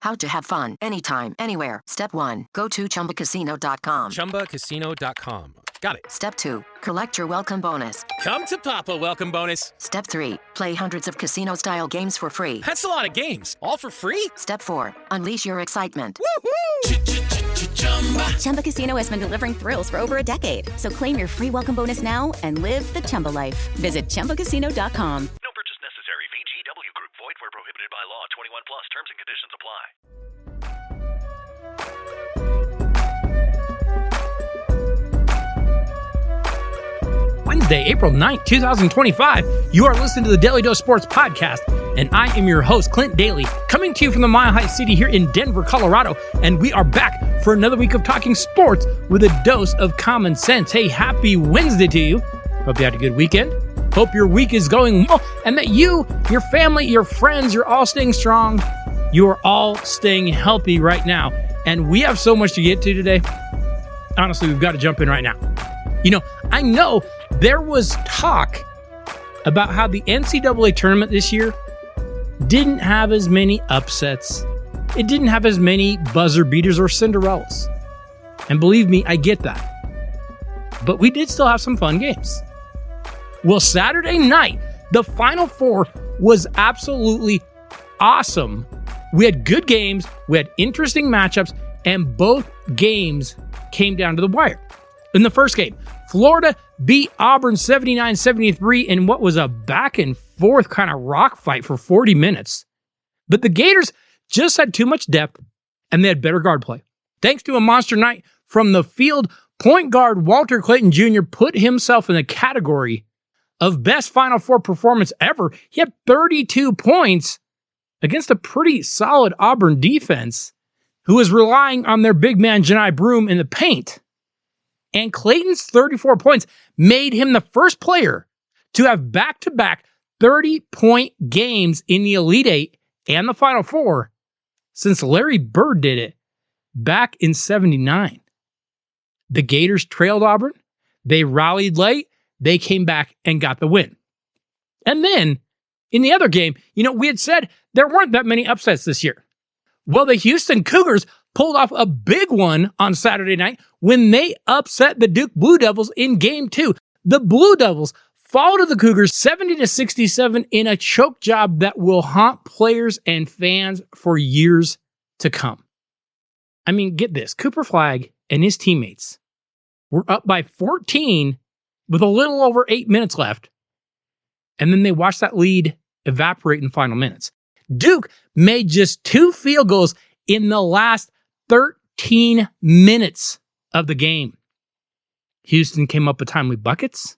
How to have fun anytime, anywhere. Step 1. Go to ChumbaCasino.com. ChumbaCasino.com. Got it. Step 2. Collect your welcome bonus. Come to Papa welcome bonus. Step 3. Play hundreds of casino-style games for free. That's a lot of games. All for free? Step 4. Unleash your excitement. Woohoo! Chumba Casino has been delivering thrills for over a decade. So claim your free welcome bonus now and live the Chumba life. Visit ChumbaCasino.com. No purchase necessary. VGW Group. Void where prohibited by law. 21 plus. Terms and conditions apply. Wednesday, April 9th, 2025. You are listening to the Daily Dose Sports Podcast, and I am your host, Clint Daly, coming to you from the Mile High City here in Denver, Colorado, and we are back for another week of talking sports with a dose of common sense. Hey, happy Wednesday to you. Hope you had a good weekend. Hope your week is going well, and that you, your family, your friends, you're all staying strong. You are all staying healthy right now, and we have so much to get to today. Honestly, we've got to jump in right now. You know, I know there was talk about how the NCAA tournament this year didn't have as many upsets. It didn't have as many buzzer beaters or Cinderellas. And believe me, I get that. But we did still have some fun games. Well, Saturday night, the Final Four was absolutely awesome. We had good games, we had interesting matchups, and both games came down to the wire. In the first game, Florida beat Auburn 79-73 in what was a back and forth kind of rock fight for 40 minutes. But the Gators just had too much depth, and they had better guard play. Thanks to a monster night from the field, point guard Walter Clayton Jr. put himself in the category of best Final Four performance ever. He had 32 points against a pretty solid Auburn defense who was relying on their big man Janai Broome in the paint. And Clayton's 34 points made him the first player to have back-to-back 30-point games in the Elite Eight and the Final Four since Larry Bird did it back in 79. The Gators trailed Auburn. They rallied late. They came back and got the win. And then, in the other game, we had said there weren't that many upsets this year. Well, the Houston Cougars pulled off a big one on Saturday night when they upset the Duke Blue Devils in Game 2. The Blue Devils fall to the Cougars 70-67 in a choke job that will haunt players and fans for years to come. I mean, get this. Cooper Flagg and his teammates were up by 14 with a little over 8 minutes left, and then they watched that lead evaporate in the final minutes. Duke made just 2 field goals in the last 13 minutes of the game. Houston came up with timely buckets.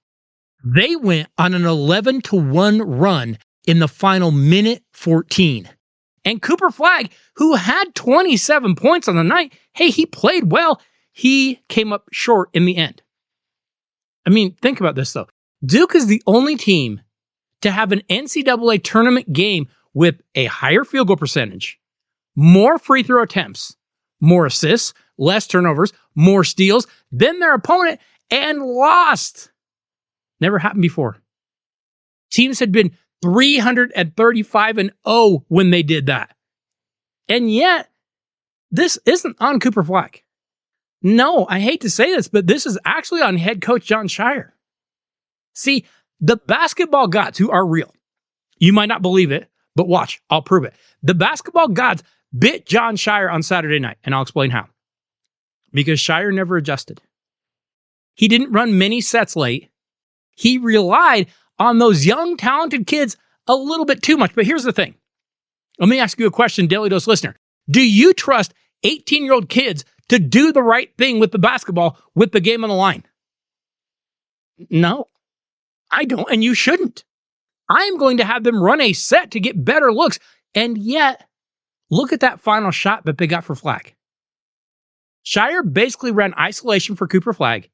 They went on an 11-1 run in the final minute 14. And Cooper Flagg, who had 27 points on the night, hey, he played well. He came up short in the end. I mean, think about this, though. Duke is the only team to have an NCAA tournament game with a higher field goal percentage, more free throw attempts, more assists, less turnovers, more steals than their opponent, and lost. Never happened before. Teams had been 335-0 when they did that. And yet, this isn't on Cooper Flagg. No, I hate to say this, but this is actually on head coach Jon Scheyer. See, the basketball gods who are real, you might not believe it, but watch, I'll prove it. The basketball gods bit Jon Scheyer on Saturday night, and I'll explain how. Because Scheyer never adjusted. He didn't run many sets late. He relied on those young, talented kids a little bit too much. But here's the thing. Let me ask you a question, Daily Dose listener. Do you trust 18-year-old kids to do the right thing with the basketball with the game on the line? No, I don't, and you shouldn't. I'm going to have them run a set to get better looks, and yet, look at that final shot that they got for Flagg. Scheyer basically ran isolation for Cooper Flagg,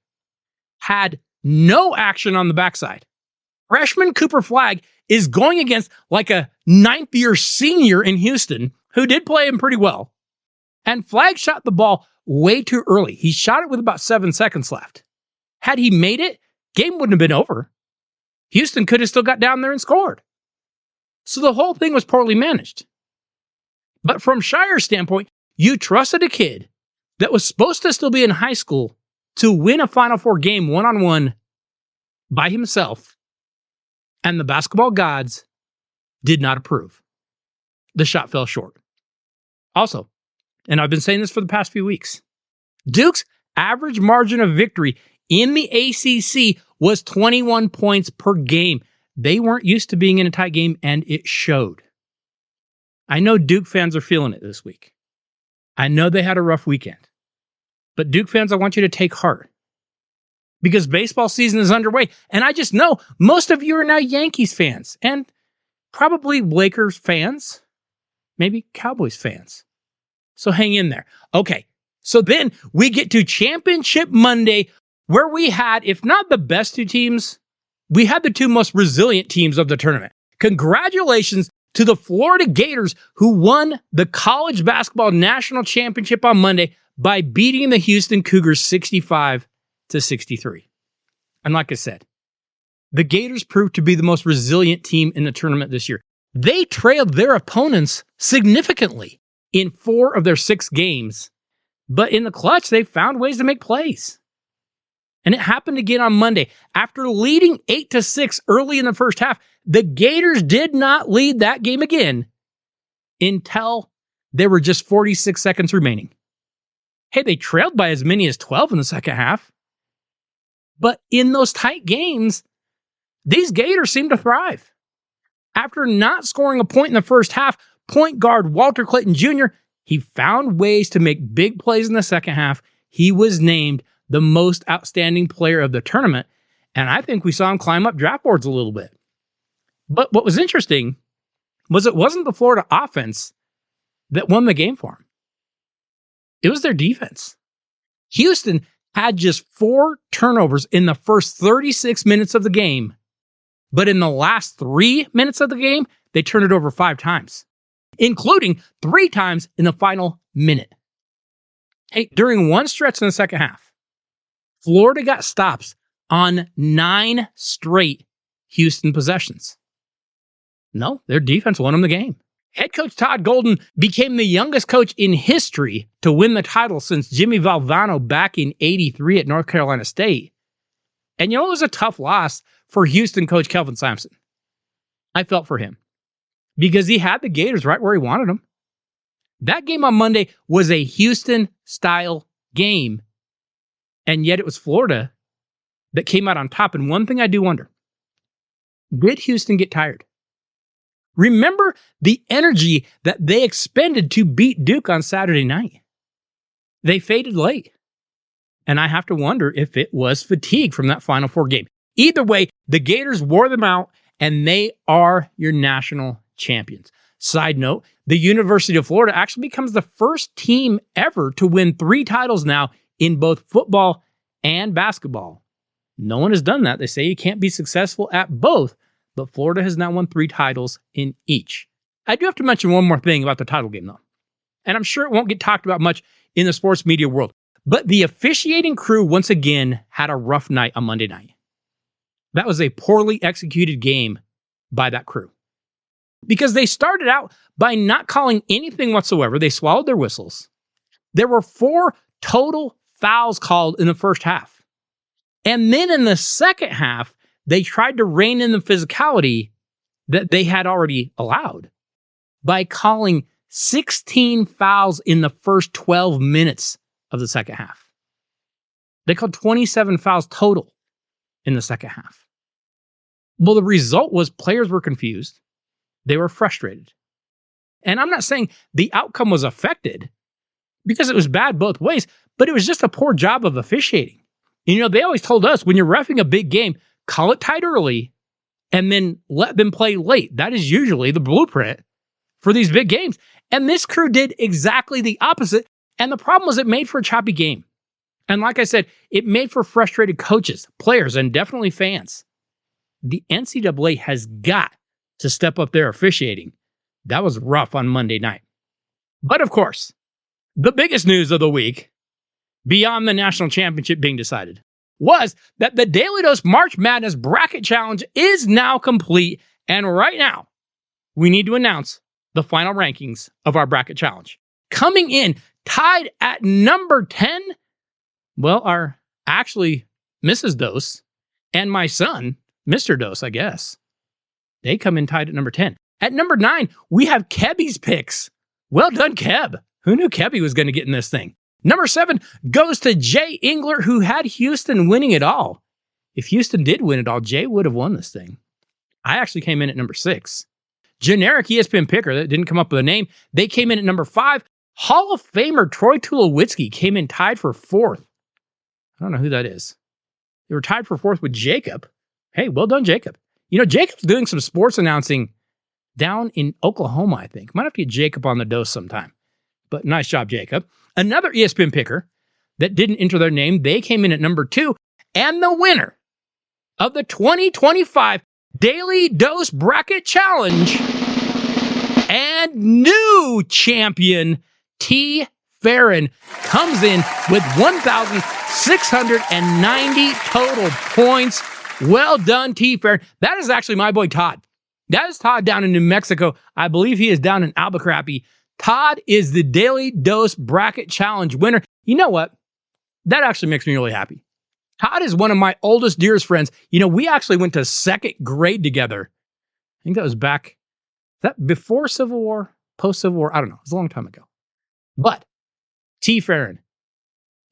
had no action on the backside. Freshman Cooper Flagg is going against like a ninth-year senior in Houston who did play him pretty well. And Flagg shot the ball way too early. He shot it with about 7 seconds left. Had he made it, game wouldn't have been over. Houston could have still got down there and scored. So the whole thing was poorly managed. But from Shire's standpoint, you trusted a kid that was supposed to still be in high school to win a Final Four game one-on-one by himself, and the basketball gods did not approve. The shot fell short. Also, and I've been saying this for the past few weeks, Duke's average margin of victory in the ACC was 21 points per game. They weren't used to being in a tight game, and it showed. I know Duke fans are feeling it this week. I know they had a rough weekend. But Duke fans, I want you to take heart. Because baseball season is underway, and I just know most of you are now Yankees fans, and probably Lakers fans, maybe Cowboys fans. So hang in there. Okay, so then we get to Championship Monday, where we had, if not the best two teams, we had the two most resilient teams of the tournament. Congratulations to the Florida Gators, who won the college basketball national championship on Monday by beating the Houston Cougars 65-63. And like I said, the Gators proved to be the most resilient team in the tournament this year. They trailed their opponents significantly in 4 of their 6 games, but in the clutch, they found ways to make plays. And it happened again on Monday. After leading 8-6 early in the first half, the Gators did not lead that game again until there were just 46 seconds remaining. Hey, they trailed by as many as 12 in the second half. But in those tight games, these Gators seem to thrive. After not scoring a point in the first half, point guard Walter Clayton Jr., he found ways to make big plays in the second half. He was named the most outstanding player of the tournament, and I think we saw him climb up draft boards a little bit. But what was interesting was it wasn't the Florida offense that won the game for him. It was their defense. Houston had just 4 turnovers in the first 36 minutes of the game, but in the last 3 minutes of the game, they turned it over 5 times, including 3 times in the final minute. Hey, during one stretch in the second half, Florida got stops on 9 straight Houston possessions. No, their defense won them the game. Head coach Todd Golden became the youngest coach in history to win the title since Jimmy Valvano back in '83 at North Carolina State. And you know, it was a tough loss for Houston coach Kelvin Sampson. I felt for him because he had the Gators right where he wanted them. That game on Monday was a Houston-style game, and yet it was Florida that came out on top. And one thing I do wonder, did Houston get tired? Remember the energy that they expended to beat Duke on Saturday night. They faded late. And I have to wonder if it was fatigue from that Final Four game. Either way, the Gators wore them out, and they are your national champions. Side note, the University of Florida actually becomes the first team ever to win 3 titles now in both football and basketball. No one has done that. They say you can't be successful at both, but Florida has now won 3 titles in each. I do have to mention one more thing about the title game, though. And I'm sure it won't get talked about much in the sports media world. But the officiating crew, once again, had a rough night on Monday night. That was a poorly executed game by that crew. Because they started out by not calling anything whatsoever. They swallowed their whistles. There were 4 total fouls called in the first half. And then in the second half, they tried to rein in the physicality that they had already allowed by calling 16 fouls in the first 12 minutes of the second half. They called 27 fouls total in the second half. Well, the result was players were confused. They were frustrated. And I'm not saying the outcome was affected because it was bad both ways, but it was just a poor job of officiating. You know, they always told us when you're reffing a big game, call it tight early and then let them play late. That is usually the blueprint for these big games. And this crew did exactly the opposite. And the problem was it made for a choppy game. And like I said, it made for frustrated coaches, players, and definitely fans. The NCAA has got to step up their officiating. That was rough on Monday night. But of course, the biggest news of the week, beyond the national championship being decided, was that the Daly Dose March Madness Bracket Challenge is now complete. And right now, we need to announce the final rankings of our bracket challenge. Coming in tied at number 10, well, are actually Mrs. Dose and my son, Mr. Dose, I guess. They come in tied at number 10. At number 9, we have Kebby's picks. Well done, Keb. Who knew Kebby was going to get in this thing? Number 7 goes to Jay Engler, who had Houston winning it all. If Houston did win it all, Jay would have won this thing. I actually came in at number 6. Generic ESPN picker that didn't come up with a name. They came in at number 5. Hall of Famer Troy Tulowitzki came in tied for 4th. I don't know who that is. They were tied for 4th with Jacob. Hey, well done, Jacob. You know, Jacob's doing some sports announcing down in Oklahoma, I think. Might have to get Jacob on the dose sometime. But nice job, Jacob. Another ESPN picker that didn't enter their name, they came in at number 2. And the winner of the 2025 Daily Dose Bracket Challenge and new champion T. Farron comes in with 1,690 total points. Well done, T. Farron. That is actually my boy Todd. That is Todd down in New Mexico. I believe he is down in Albuquerque. Todd is the Daily Dose Bracket Challenge winner. You know what? That actually makes me really happy. Todd is one of my oldest, dearest friends. You know, we actually went to 2nd grade together. I think that was back, is that before Civil War, post-Civil War? I don't know. It was a long time ago. But T. Farron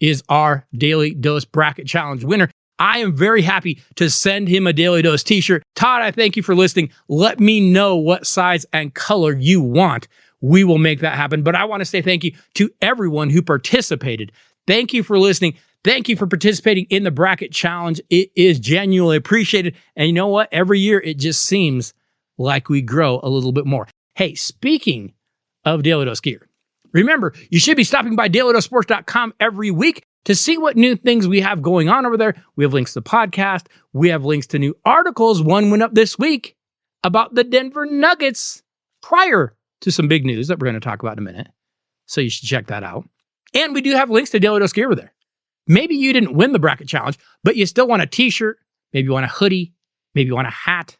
is our Daily Dose Bracket Challenge winner. I am very happy to send him a Daily Dose t-shirt. Todd, I thank you for listening. Let me know what size and color you want. We will make that happen. But I want to say thank you to everyone who participated. Thank you for listening. Thank you for participating in the bracket challenge. It is genuinely appreciated. And you know what? Every year, it just seems like we grow a little bit more. Hey, speaking of Daily Dose gear, remember, you should be stopping by DailyDoseSports.com every week to see what new things we have going on over there. We have links to the podcast. We have links to new articles. One went up this week about the Denver Nuggets prior to some big news that we're going to talk about in a minute. So you should check that out. And we do have links to Daily Dose gear over there. Maybe you didn't win the bracket challenge, but you still want a t-shirt. Maybe you want a hoodie. Maybe you want a hat.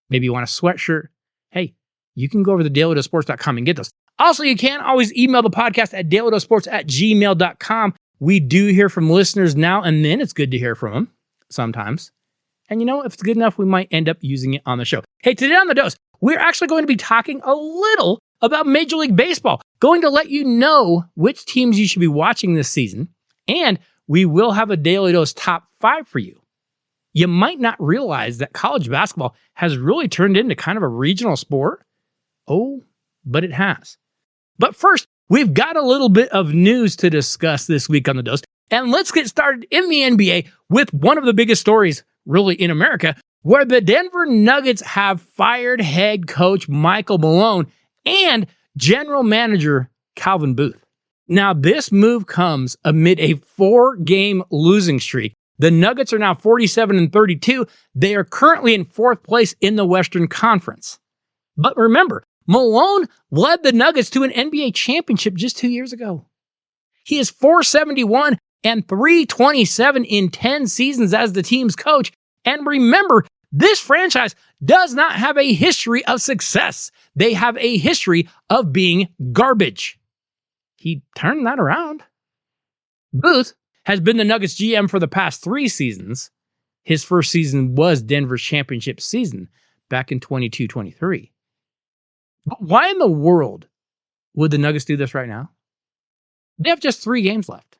Maybe you want a sweatshirt. Hey, you can go over to DailyDoseSports.com and get those. Also, you can always email the podcast at DailyDoseSports@gmail.com. We do hear from listeners now and then. It's good to hear from them sometimes. And you know, if it's good enough, we might end up using it on the show. Hey, today on The Dose, we're actually going to be talking a little about Major League Baseball. Going to let you know which teams you should be watching this season. And we will have a Daily Dose top 5 for you. You might not realize that college basketball has really turned into kind of a regional sport. Oh, but it has. But first, we've got a little bit of news to discuss this week on The Dose. And let's get started in the NBA with one of the biggest stories really in America, where the Denver Nuggets have fired head coach Michael Malone and general manager Calvin Booth. Now, this move comes amid a 4-game losing streak. The Nuggets are now 47-32. They are currently in 4th place in the Western Conference. But remember, Malone led the Nuggets to an NBA championship just 2 years ago. He is 471 and 327 in 10 seasons as the team's coach. And remember, this franchise does not have a history of success. They have a history of being garbage. He turned that around. Booth has been the Nuggets GM for the past 3 seasons. His first season was Denver's championship season back in 22-23. But why in the world would the Nuggets do this right now? They have just 3 games left.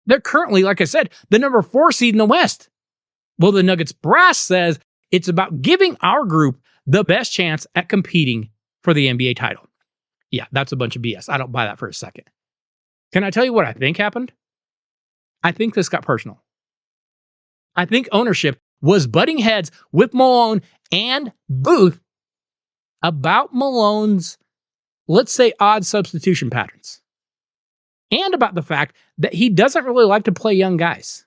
They're currently, like I said, the number 4 seed in the West. Well, the Nuggets brass says it's about giving our group the best chance at competing for the NBA title. Yeah, that's a bunch of BS. I don't buy that for a second. Can I tell you what I think happened? I think this got personal. I think ownership was butting heads with Malone and Booth about Malone's, let's say, odd substitution patterns. And about the fact that he doesn't really like to play young guys.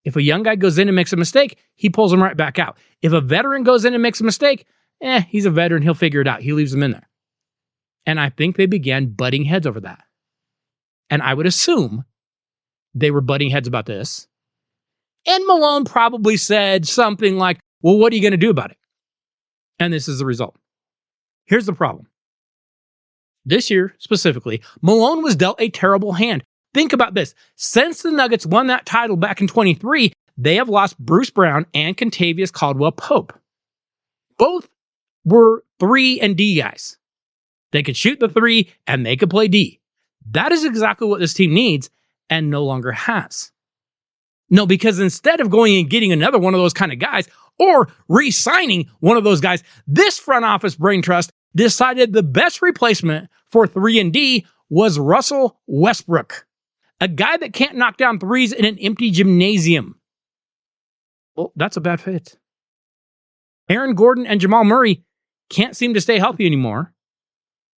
If a young guy goes in and makes a mistake, he pulls him right back out. If a veteran goes in and makes a mistake, he's a veteran, he'll figure it out. He leaves him in there. And I think they began butting heads over that. And I would assume they were butting heads about this. And Malone probably said something like, well, what are you going to do about it? And this is the result. Here's the problem. This year, specifically, Malone was dealt a terrible hand. Think about this. Since the Nuggets won that title back in 23, they have lost Bruce Brown and Kentavious Caldwell-Pope. Both were 3 and D guys. They could shoot the 3 and they could play D. That is exactly what this team needs and no longer has. No, because instead of going and getting another one of those kind of guys or re-signing one of those guys, this front office brain trust decided the best replacement for 3 and D was Russell Westbrook, a guy that can't knock down threes in an empty gymnasium. Well, that's a bad fit. Aaron Gordon and Jamal Murray can't seem to stay healthy anymore.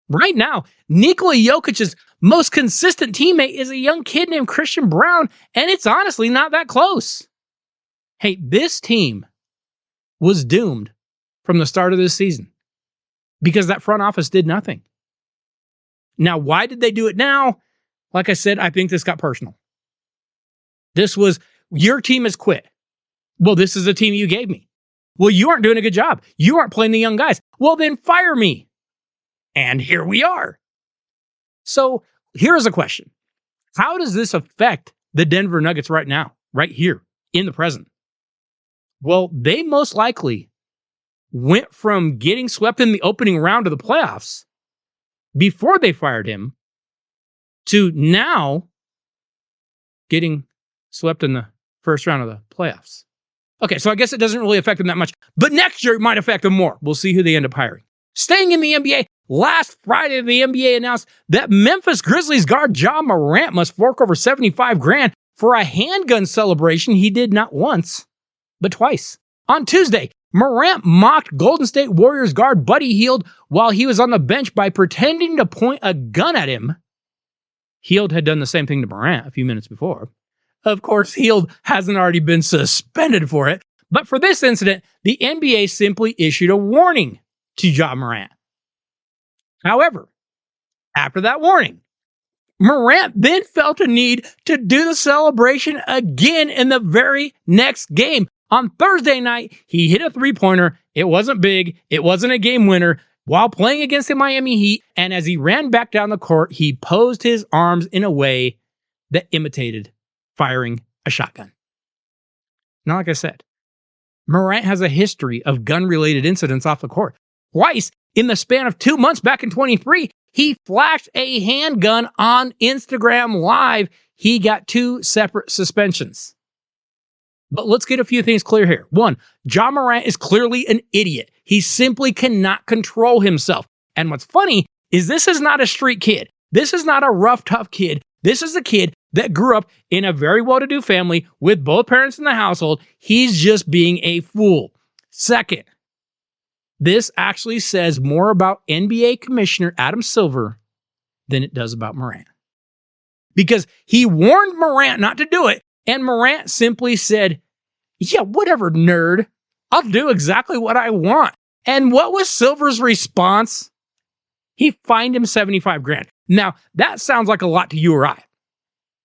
Right now, Nikola Jokic's most consistent teammate is a young kid named Christian Brown, and it's honestly not that close. Hey, this team was doomed from the start of this season because that front office did nothing. Now, why did they do it now? Like I said, I think this got personal. This was, your team has quit. Well, this is the team you gave me. Well, you aren't doing a good job. You aren't playing the young guys. Well, then fire me. And here we are. So here's a question. How does this affect the Denver Nuggets right now, right here, in the present? Well, they most likely went from getting swept in the opening round of the playoffs before they fired him to now getting swept in the first round of the playoffs. Okay, so I guess it doesn't really affect them that much, but next year it might affect them more. We'll see who they end up hiring. Staying in the NBA, last Friday, the NBA announced that Memphis Grizzlies guard Ja Morant must fork over $75,000 for a handgun celebration he did not once, but twice. On Tuesday, Morant mocked Golden State Warriors guard Buddy Hield while he was on the bench by pretending to point a gun at him. Hield had done the same thing to Morant a few minutes before. Of course, Hield hasn't already been suspended for it, but for this incident, the NBA simply issued a warning to Ja Morant. However, after that warning, Morant then felt a need to do the celebration again in the very next game. On Thursday night, he hit a three-pointer. It wasn't big. It wasn't a game winner. While playing against the Miami Heat, and as he ran back down the court, he posed his arms in a way that imitated firing a shotgun. Now, like I said, Morant has a history of gun-related incidents off the court. Twice, in the span of 2 months back in 23, he flashed a handgun on Instagram Live. He got 2 separate suspensions. But let's get a few things clear here. One, Ja Morant is clearly an idiot. He simply cannot control himself. And what's funny is this is not a street kid. This is not a rough, tough kid. This is a kid that grew up in a very well-to-do family with both parents in the household. He's just being a fool. Second, this actually says more about NBA Commissioner Adam Silver than it does about Morant. Because he warned Morant not to do it, and Morant simply said, yeah, whatever, nerd. I'll do exactly what I want. And what was Silver's response? He fined him $75,000. Now, that sounds like a lot to you or I.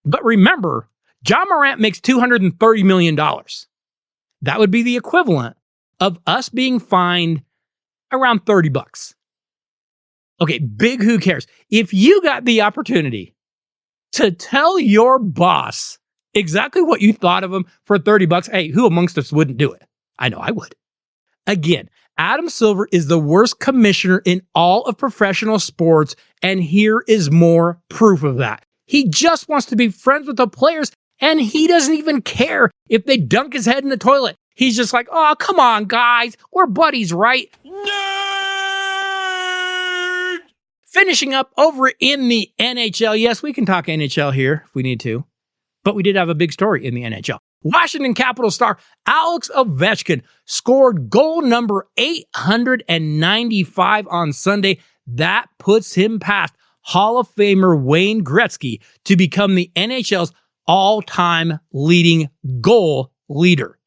But remember, Ja Morant makes $230 million. That would be the equivalent of us being fined around $30. Okay, big who cares. If you got the opportunity to tell your boss exactly what you thought of him for $30, hey, who amongst us wouldn't do it? I know I would. Again, Adam Silver is the worst commissioner in all of professional sports, and here is more proof of that. He just wants to be friends with the players, and he doesn't even care if they dunk his head in the toilet. He's just like, oh, come on, guys. We're buddies, right? Nerd! Finishing up over in the NHL. Yes, we can talk NHL here if we need to. But we did have a big story in the NHL. Washington Capitals star Alex Ovechkin scored goal number 895 on Sunday. That puts him past Hall of Famer Wayne Gretzky to become the NHL's all-time leading goal leader.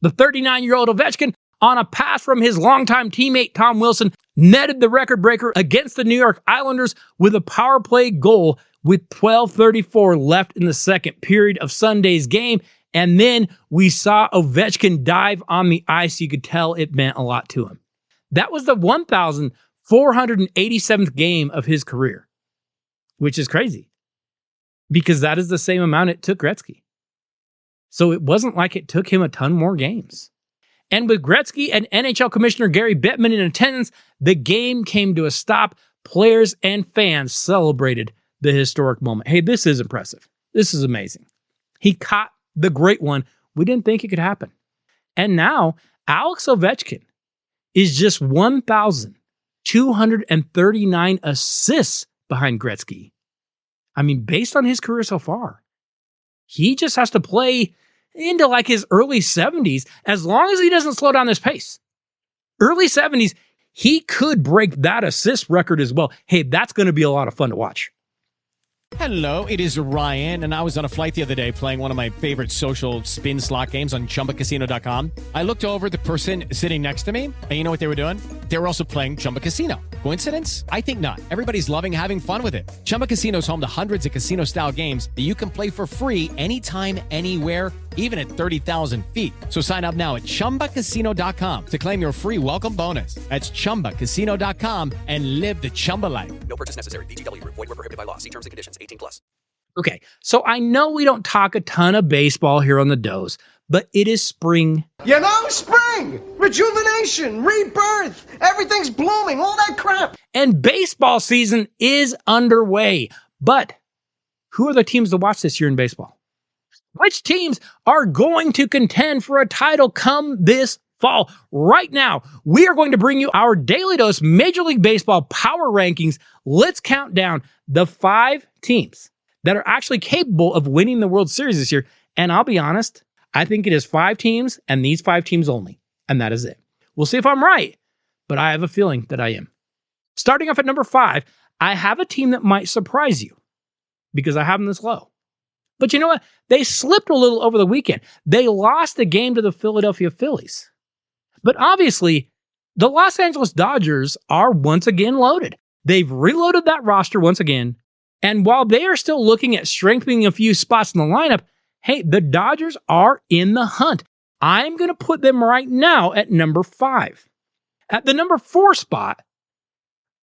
The 39-year-old Ovechkin, on a pass from his longtime teammate Tom Wilson, netted the record breaker against the New York Islanders with a power play goal with 12:34 left in the second period of Sunday's game. And then we saw Ovechkin dive on the ice. You could tell it meant a lot to him. That was the 487th game of his career, which is crazy because that is the same amount it took Gretzky. So it wasn't like it took him a ton more games. And with Gretzky and NHL Commissioner Gary Bettman in attendance, the game came to a stop. Players and fans celebrated the historic moment. Hey, this is impressive. This is amazing. He caught the great one. We didn't think it could happen. And now Alex Ovechkin is just 1,239 assists behind Gretzky. I mean, based on his career so far, he just has to play into like his early 70s as long as he doesn't slow down his pace. Early 70s, he could break that assist record as well. Hey, that's going to be a lot of fun to watch. Hello, it is Ryan, and I was on a flight the other day playing one of my favorite social spin slot games on ChumbaCasino.com. I looked over at the person sitting next to me, and you know what they were doing? They were also playing Chumba Casino. Coincidence? I think not. Everybody's loving having fun with it. Chumba Casino is home to hundreds of casino-style games that you can play for free anytime, anywhere, even at 30,000 feet. So sign up now at ChumbaCasino.com to claim your free welcome bonus. That's ChumbaCasino.com and live the Chumba life. No purchase necessary. VGW Group. Void where prohibited by law. See terms and conditions. 18+. Okay, so I know we don't talk a ton of baseball here on the Dose, but it is spring. You know, spring, rejuvenation, rebirth, everything's blooming, all that crap. And baseball season is underway. But who are the teams to watch this year in baseball? Which teams are going to contend for a title come this fall? Right now, we are going to bring you our Daily Dose Major League Baseball power rankings. Let's count down the 5 teams that are actually capable of winning the World Series this year. And I'll be honest, I think it is 5 teams and these 5 teams only. And that is it. We'll see if I'm right, but I have a feeling that I am. Starting off at number 5, I have a team that might surprise you because I have them this low. But you know what? They slipped a little over the weekend. They lost a game to the Philadelphia Phillies. But obviously, the Los Angeles Dodgers are once again loaded. They've reloaded that roster once again. And while they are still looking at strengthening a few spots in the lineup, hey, the Dodgers are in the hunt. I'm going to put them right now at number 5. At the number 4 spot,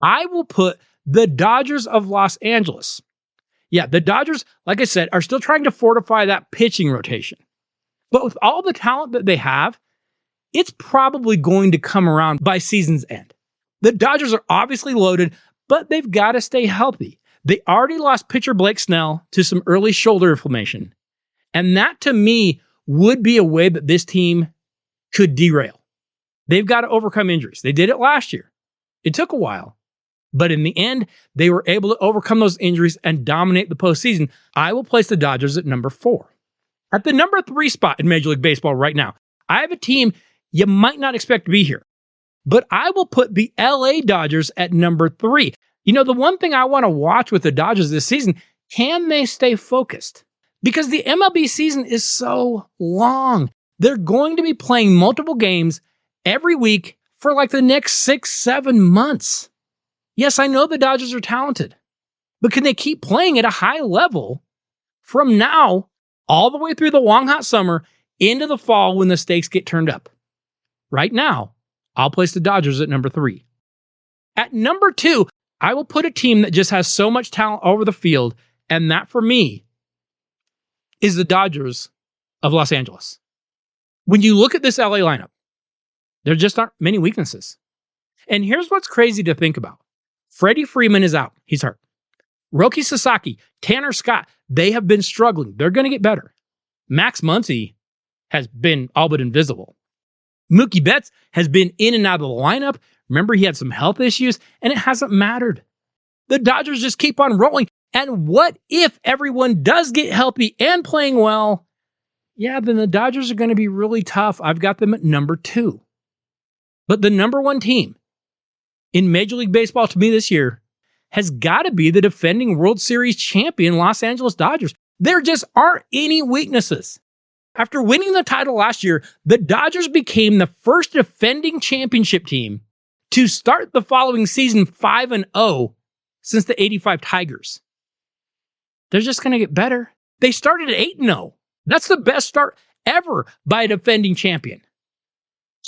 I will put the Dodgers of Los Angeles. Yeah, the Dodgers, like I said, are still trying to fortify that pitching rotation. But with all the talent that they have, it's probably going to come around by season's end. The Dodgers are obviously loaded, but they've got to stay healthy. They already lost pitcher Blake Snell to some early shoulder inflammation. And that, to me, would be a way that this team could derail. They've got to overcome injuries. They did it last year. It took a while. But in the end, they were able to overcome those injuries and dominate the postseason. I will place the Dodgers at number 4. At the number 3 spot in Major League Baseball right now, I have a team you might not expect to be here. But I will put the LA Dodgers at number 3. You know, the one thing I want to watch with the Dodgers this season, can they stay focused? Because the MLB season is so long. They're going to be playing multiple games every week for like the next 6-7 months. Yes, I know the Dodgers are talented, but can they keep playing at a high level from now all the way through the long, hot summer into the fall when the stakes get turned up? Right now, I'll place the Dodgers at number 3. At number 2, I will put a team that just has so much talent over the field, and that for me is the Dodgers of Los Angeles. When you look at this LA lineup, there just aren't many weaknesses. And here's what's crazy to think about. Freddie Freeman is out. He's hurt. Roki Sasaki, Tanner Scott, they have been struggling. They're going to get better. Max Muncy has been all but invisible. Mookie Betts has been in and out of the lineup. Remember, he had some health issues, and it hasn't mattered. The Dodgers just keep on rolling. And what if everyone does get healthy and playing well? Yeah, then the Dodgers are going to be really tough. I've got them at number 2. But the number 1 team in Major League Baseball to me this year has got to be the defending World Series champion Los Angeles Dodgers. There just aren't any weaknesses. After winning the title last year, the Dodgers became the first defending championship team to start the following season 5-0 since the 85 Tigers. They're just going to get better. They started at 8-0. That's the best start ever by a defending champion.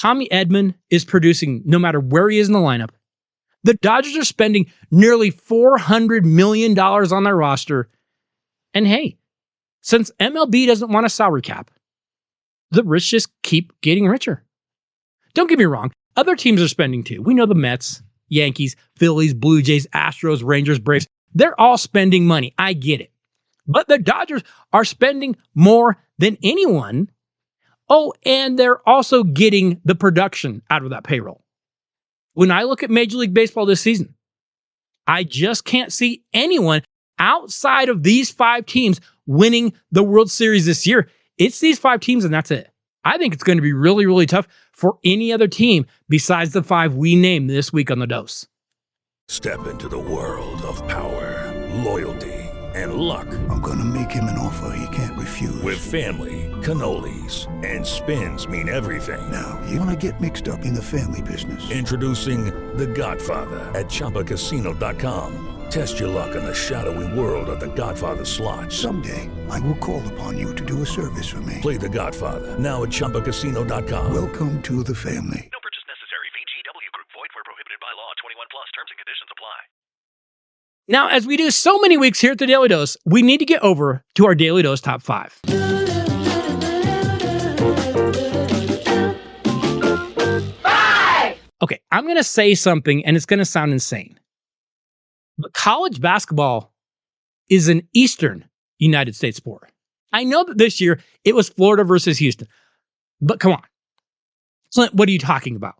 Tommy Edman is producing no matter where he is in the lineup. The Dodgers are spending nearly $400 million on their roster. And hey, since MLB doesn't want a salary cap, the rich just keep getting richer. Don't get me wrong, other teams are spending too. We know the Mets, Yankees, Phillies, Blue Jays, Astros, Rangers, Braves. They're all spending money. I get it. But the Dodgers are spending more than anyone. Oh, and they're also getting the production out of that payroll. When I look at Major League Baseball this season, I just can't see anyone outside of these 5 teams winning the World Series this year. It's these 5 teams and that's it. I think it's going to be really, really tough for any other team besides the 5 we named this week on The Dose. Step into the world of power, loyalty, and luck. I'm gonna make him an offer he can't refuse. With family, cannolis, and spins mean everything. Now, you wanna get mixed up in the family business. Introducing The Godfather at Chompacasino.com. Test your luck in the shadowy world of The Godfather slot. Someday, I will call upon you to do a service for me. Play The Godfather now at Chompacasino.com. Welcome to the family. No purchase necessary. VGW Group. Void where prohibited by law. 21 plus. Terms and conditions apply. Now, as we do so many weeks here at the Daily Dose, we need to get over to our Daily Dose Top 5. Okay, I'm going to say something, and it's going to sound insane. But college basketball is an Eastern United States sport. I know that this year it was Florida versus Houston. But come on. Clint, what are you talking about?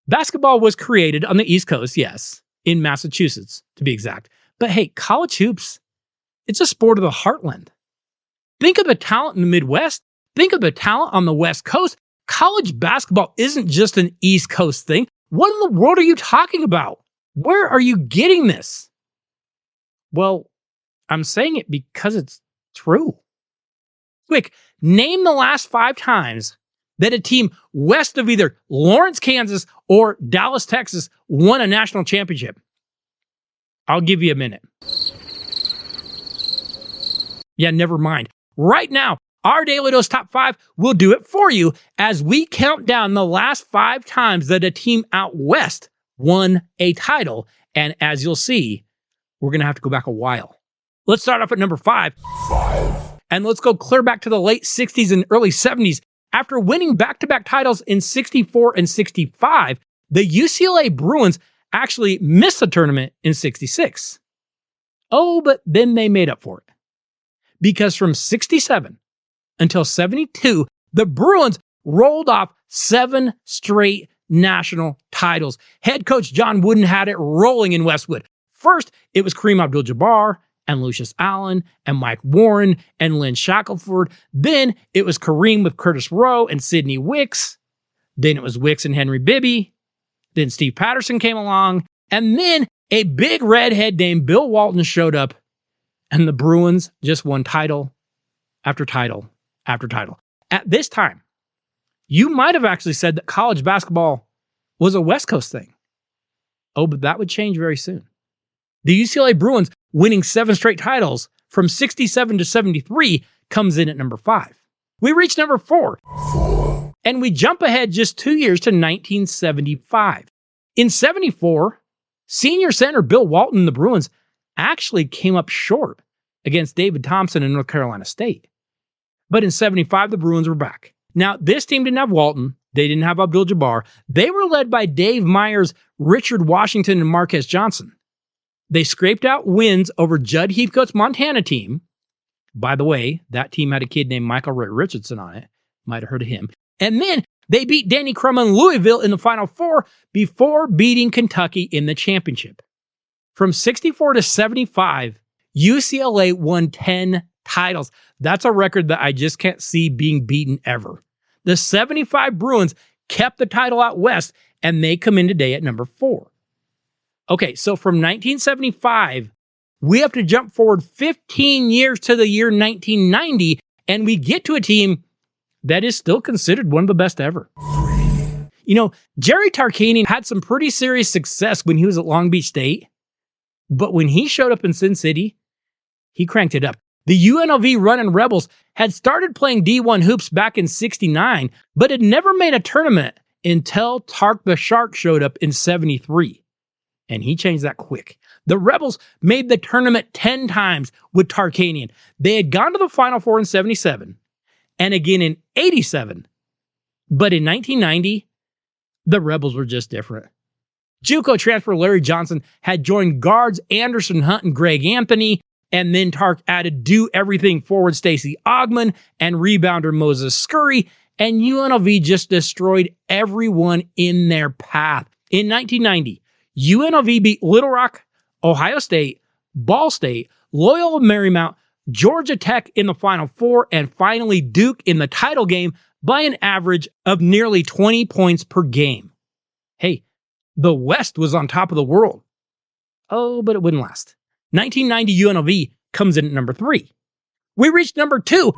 Basketball was created on the East Coast, yes, in Massachusetts, to be exact. But hey, college hoops, it's a sport of the heartland. Think of the talent in the Midwest. Think of the talent on the West Coast. College basketball isn't just an East Coast thing. What in the world are you talking about? Where are you getting this? Well, I'm saying it because it's true. Quick, name the last 5 times that a team west of either Lawrence, Kansas or Dallas, Texas won a national championship. I'll give you a minute. Yeah, never mind. Right now, our Daily Dose Top 5 will do it for you as we count down the last 5 times that a team out west won a title. And as you'll see, we're going to have to go back a while. Let's start off at number 5. And let's go clear back to the late 60s and early 70s. After winning back-to-back titles in 64 and 65, the UCLA Bruins actually missed the tournament in 66. Oh, but then they made up for it. Because from 67 until 72, the Bruins rolled off 7 straight national titles. Head coach John Wooden had it rolling in Westwood. First, it was Kareem Abdul-Jabbar and Lucius Allen and Mike Warren and Lynn Shackelford. Then it was Kareem with Curtis Rowe and Sidney Wicks. Then it was Wicks and Henry Bibby. Then Steve Patterson came along. And then a big redhead named Bill Walton showed up. And the Bruins just won title after title after title. At this time, you might have actually said that college basketball was a West Coast thing. Oh, but that would change very soon. The UCLA Bruins winning 7 straight titles from 67 to 73 comes in at number 5. We reach number 4. And we jump ahead just 2 years to 1975. In 74, senior center Bill Walton and the Bruins actually came up short against David Thompson and North Carolina State. But in 75, the Bruins were back. Now, this team didn't have Walton. They didn't have Abdul-Jabbar. They were led by Dave Myers, Richard Washington, and Marquez Johnson. They scraped out wins over Judd Heathcote's Montana team. By the way, that team had a kid named Michael Ray Richardson on it. Might have heard of him. And then they beat Danny Crum and Louisville in the Final Four before beating Kentucky in the championship. From 64 to 75, UCLA won 10 titles. That's a record that I just can't see being beaten ever. The 75 Bruins kept the title out west, and they come in today at number 4. Okay, so from 1975, we have to jump forward 15 years to the year 1990, and we get to a team that is still considered one of the best ever. You know, Jerry Tarkanian had some pretty serious success when he was at Long Beach State, but when he showed up in Sin City, he cranked it up. The UNLV Runnin' Rebels had started playing D1 hoops back in 69, but had never made a tournament until Tark the Shark showed up in 73. And he changed that quick. The Rebels made the tournament 10 times with Tarkanian. They had gone to the Final Four in 77 and again in 87. But in 1990, the Rebels were just different. JUCO transfer Larry Johnson had joined guards Anderson Hunt and Greg Anthony, and then Tark added do-everything forward Stacey Ogman and rebounder Moses Scurry, and UNLV just destroyed everyone in their path. In 1990, UNLV beat Little Rock, Ohio State, Ball State, Loyola Marymount, Georgia Tech in the Final Four, and finally Duke in the title game by an average of nearly 20 points per game. Hey, the West was on top of the world. Oh, but it wouldn't last. 1990 UNLV comes in at number 3. We reached number 2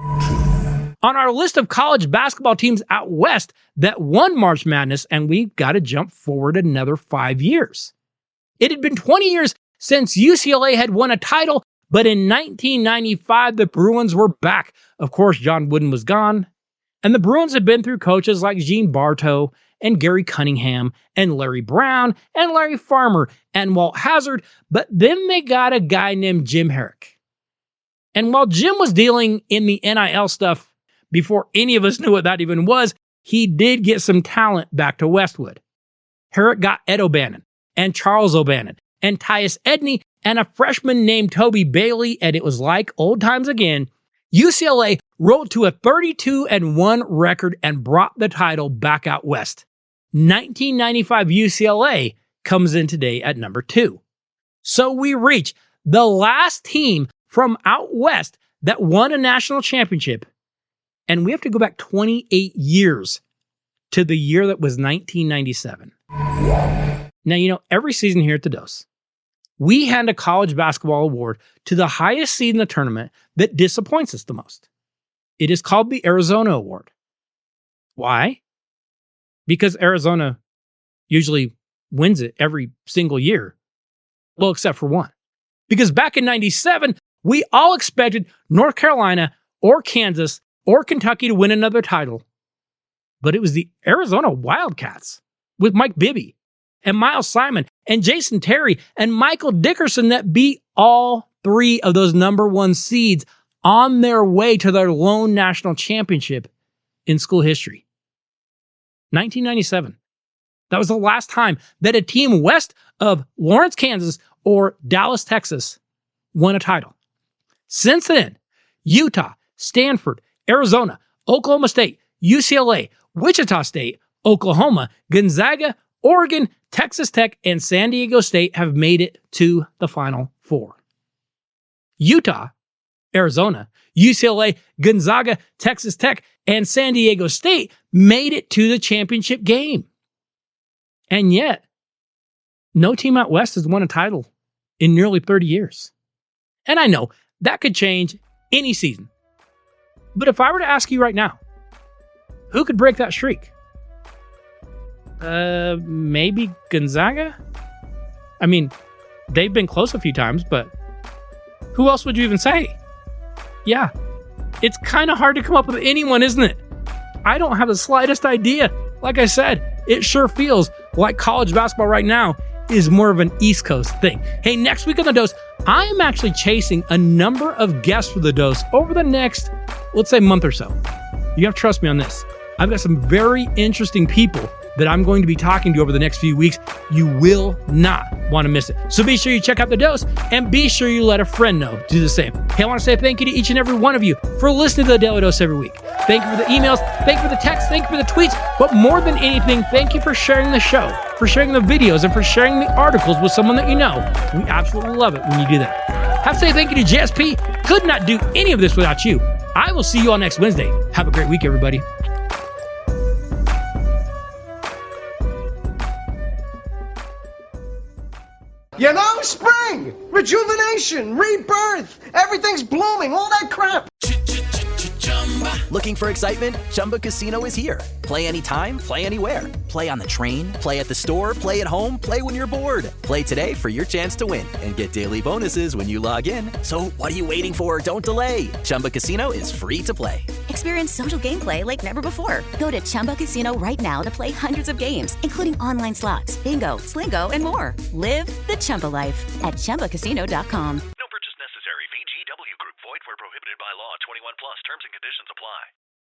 on our list of college basketball teams out west that won March Madness, and we've got to jump forward another 5 years. It had been 20 years since UCLA had won a title, but in 1995, the Bruins were back. Of course, John Wooden was gone, and the Bruins had been through coaches like Gene Bartow and Gary Cunningham and Larry Brown and Larry Farmer and Walt Hazzard, but then they got a guy named Jim Herrick. And while Jim was dealing in the NIL stuff before any of us knew what that even was, he did get some talent back to Westwood. Herrick got Ed O'Bannon and Charles O'Bannon and Tyus Edney and a freshman named Toby Bailey, and it was like old times again. UCLA rolled to a 32-1 record and brought the title back out west. 1995 UCLA comes in today at number 2. So we reach the last team from out west that won a national championship, and we have to go back 28 years to the year that was 1997. Now, you know, every season here at the Dose, we hand a college basketball award to the highest seed in the tournament that disappoints us the most. It is called the Arizona Award. Why? Because Arizona usually wins it every single year. Well, except for one. Because back in 97, we all expected North Carolina or Kansas or Kentucky to win another title. But it was the Arizona Wildcats with Mike Bibby and Miles Simon and Jason Terry and Michael Dickerson that beat all 3 of those number 1 seeds on their way to their lone national championship in school history. 1997. That was the last time that a team west of Lawrence, Kansas or Dallas, Texas won a title. Since then, Utah, Stanford, Arizona, Oklahoma State, UCLA, Wichita State, Oklahoma, Gonzaga, Oregon, Texas Tech, and San Diego State have made it to the Final Four. Utah, Arizona, UCLA, Gonzaga, Texas Tech, and San Diego State made it to the championship game. And yet, no team out west has won a title in nearly 30 years. And I know that could change any season. But if I were to ask you right now, who could break that streak? Maybe Gonzaga? I mean, they've been close a few times, but who else would you even say? Yeah, it's kind of hard to come up with anyone, isn't it? I don't have the slightest idea. Like I said, it sure feels like college basketball right now is more of an East Coast thing. Hey, next week on The Dose, I am actually chasing a number of guests for The Dose over the next, let's say, month or so. You have to trust me on this. I've got some very interesting people that I'm going to be talking to over the next few weeks. You will not want to miss it. So be sure you check out The Dose and be sure you let a friend know to do the same. Hey, I want to say thank you to each and every one of you for listening to The Daily Dose every week. Thank you for the emails, thank you for the texts, thank you for the tweets, but more than anything, thank you for sharing the show, for sharing the videos, and for sharing the articles with someone that you know. We absolutely love it when you do that. Have to say thank you to JSP. Could not do any of this without you. I will see you all next Wednesday. Have a great week, everybody. You know, spring, rejuvenation, rebirth, everything's blooming, all that crap. Looking for excitement? Chumba Casino is here. Play anytime, play anywhere. Play on the train, play at the store, play at home, play when you're bored. Play today for your chance to win and get daily bonuses when you log in. So what are you waiting for? Don't delay. Chumba Casino is free to play. Experience social gameplay like never before. Go to Chumba Casino right now to play hundreds of games, including online slots, bingo, Slingo, and more. Live the Chumba life at ChumbaCasino.com. No purchase necessary. VGW Group. Void where prohibited by law. 21 plus. Terms and conditions apply.